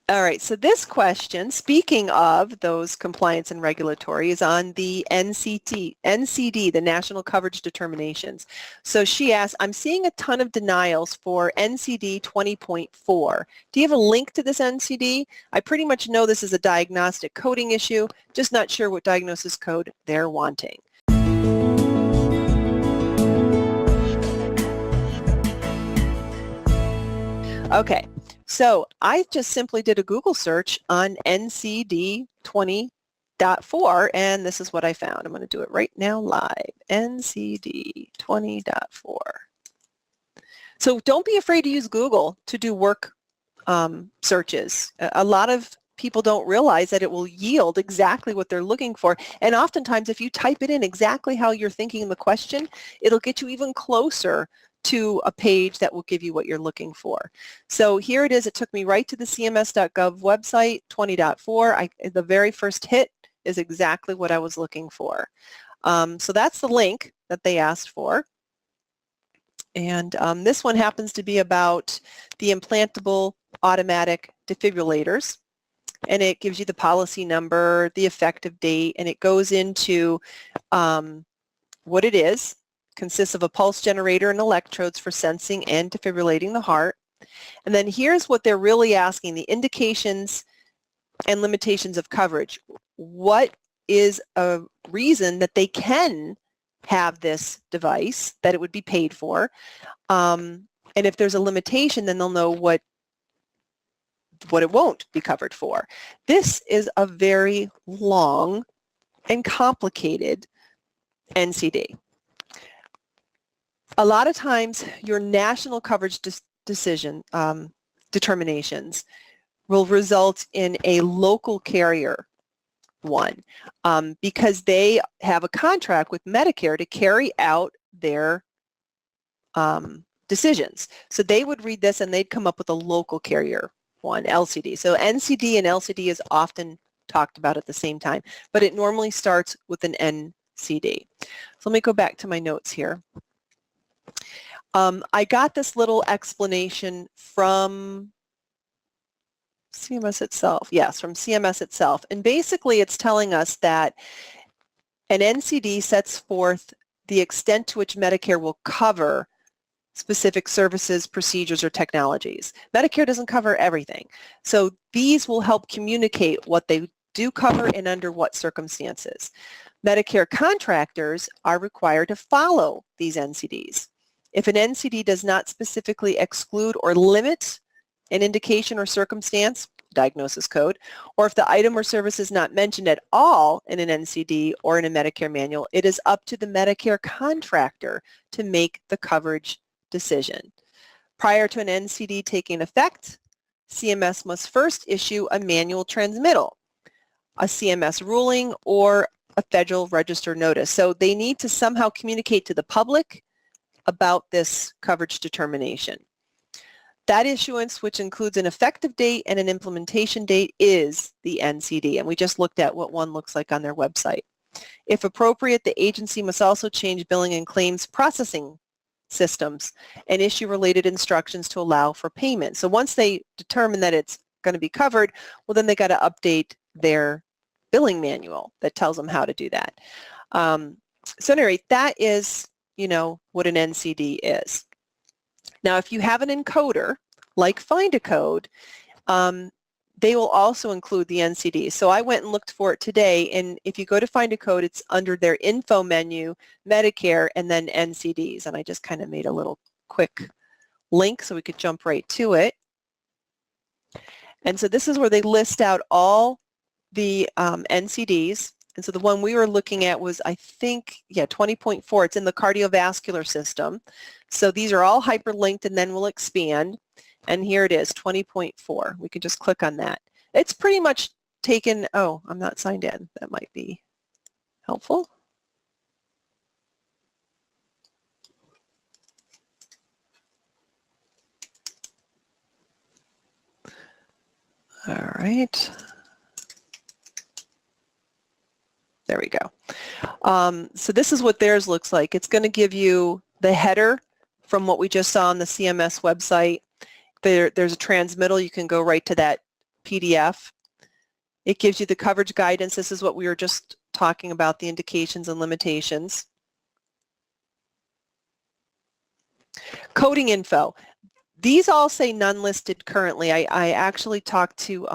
All right, so this question, speaking of those compliance and regulatory, is on the NCD, the National Coverage Determinations. So she asked, I'm seeing a ton of denials for NCD 20.4. Do you have a link to this NCD? I pretty much know this is a diagnostic coding issue, just not sure what diagnosis code they're wanting. Okay, so I just simply did a Google search on NCD 20.4 and this is what I found. I'm going to do it right now live. NCD 20.4. So don't be afraid to use Google to do work searches. A lot of people don't realize that it will yield exactly what they're looking for. And oftentimes if you type it in exactly how you're thinking the question, it'll get you even closer to a page that will give you what you're looking for. So here it is. It took me right to the cms.gov website, 20.4. The very first hit is exactly what I was looking for. So that's the link that they asked for. And this one happens to be about the implantable automatic defibrillators. And it gives you the policy number, the effective date, and it goes into what it is. Consists of a pulse generator and electrodes for sensing and defibrillating the heart. And then here's what they're really asking, the indications and limitations of coverage. What is a reason that they can have this device, that it would be paid for? And if there's a limitation, then they'll know what it won't be covered for. This is a very long and complicated NCD. A lot of times your national coverage determinations will result in a local carrier one because they have a contract with Medicare to carry out their decisions. So they would read this and they'd come up with a local carrier one, LCD. So NCD and LCD is often talked about at the same time, but it normally starts with an NCD. So let me go back to my notes here. I got this little explanation from CMS itself. Yes, from CMS itself. And basically it's telling us that an NCD sets forth the extent to which Medicare will cover specific services, procedures, or technologies. Medicare doesn't cover everything. So these will help communicate what they do cover and under what circumstances. Medicare contractors are required to follow these NCDs. If an NCD does not specifically exclude or limit an indication or circumstance, diagnosis code, or if the item or service is not mentioned at all in an NCD or in a Medicare manual, it is up to the Medicare contractor to make the coverage decision. Prior to an NCD taking effect, CMS must first issue a manual transmittal, a CMS ruling, or a Federal Register notice. So they need to somehow communicate to the public about this coverage determination. That issuance, which includes an effective date and an implementation date, is the NCD, and we just looked at what one looks like on their website. If appropriate, the agency must also change billing and claims processing systems and issue related instructions to allow for payment. So once they determine that it's going to be covered, well, then they got to update their billing manual that tells them how to do that. So anyway, that is, you know, what an NCD is. Now, if you have an encoder, like Find a Code, they will also include the NCD. So I went and looked for it today, and if you go to Find a Code, it's under their info menu, Medicare, and then NCDs. And I just kind of made a little quick link so we could jump right to it. And so this is where they list out all the NCDs. And so the one we were looking at was, I think, yeah, 20.4. It's in the cardiovascular system. So these are all hyperlinked, and then we'll expand. And here it is, 20.4. We can just click on that. It's pretty much taken, oh, I'm not signed in. That might be helpful. All right. There we go. So this is what theirs looks like. It's going to give you the header from what we just saw on the CMS website. There's a transmittal. You can go right to that PDF. It gives you the coverage guidance. This is what we were just talking about, the indications and limitations. Coding info. These all say none listed currently. I actually talked to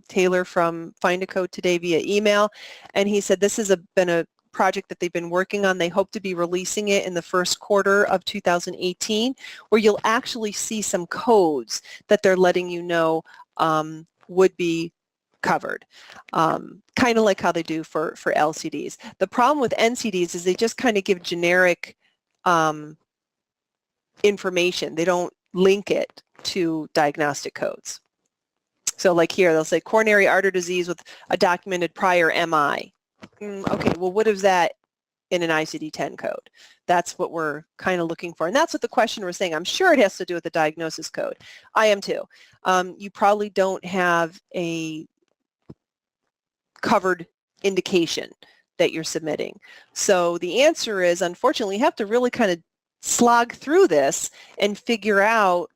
Taylor from Find a Code today via email, and he said this has been a project that they've been working on. They hope to be releasing it in the first quarter of 2018, where you'll actually see some codes that they're letting you know would be covered, kind of like how they do for LCDs. The problem with NCDs is they just kind of give generic information. They don't link it to diagnostic codes. So like here, they'll say coronary artery disease with a documented prior MI. Okay, well, what is that in an ICD-10 code? That's what we're kind of looking for. And that's what the questioner was saying. I'm sure it has to do with the diagnosis code. I am too. You probably don't have a covered indication that you're submitting. So the answer is, unfortunately, you have to really kind of slog through this and figure out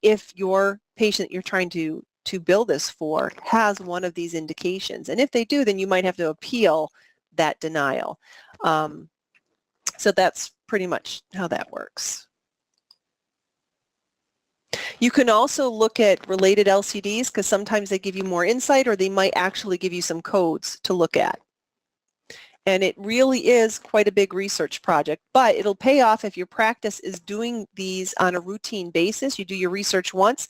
if your patient you're trying to bill this for has one of these indications. And if they do, then you might have to appeal that denial. So that's pretty much how that works. You can also look at related LCDs because sometimes they give you more insight, or they might actually give you some codes to look at. And it really is quite a big research project, but it'll pay off if your practice is doing these on a routine basis. You do your research once,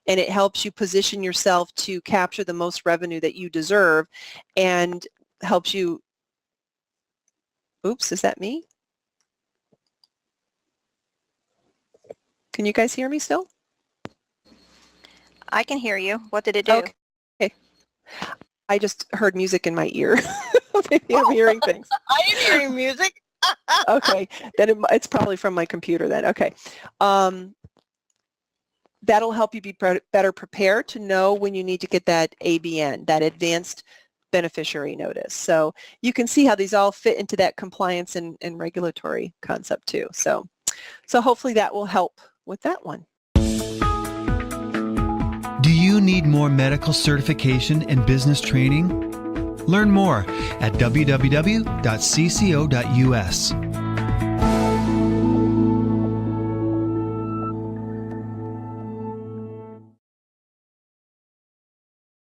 and it helps you position yourself to capture the most revenue that you deserve, and helps you, oops, is that me? Can you guys hear me still? I can hear you. What did it do? Okay. I just heard music in my ear. Maybe I'm hearing things. I am hearing music. Okay, then it's probably from my computer then. Okay. That'll help you be better prepared to know when you need to get that ABN, that advanced beneficiary notice. So you can see how these all fit into that compliance and regulatory concept too. So hopefully that will help with that one. Do you need more medical certification and business training? Learn more at www.cco.us.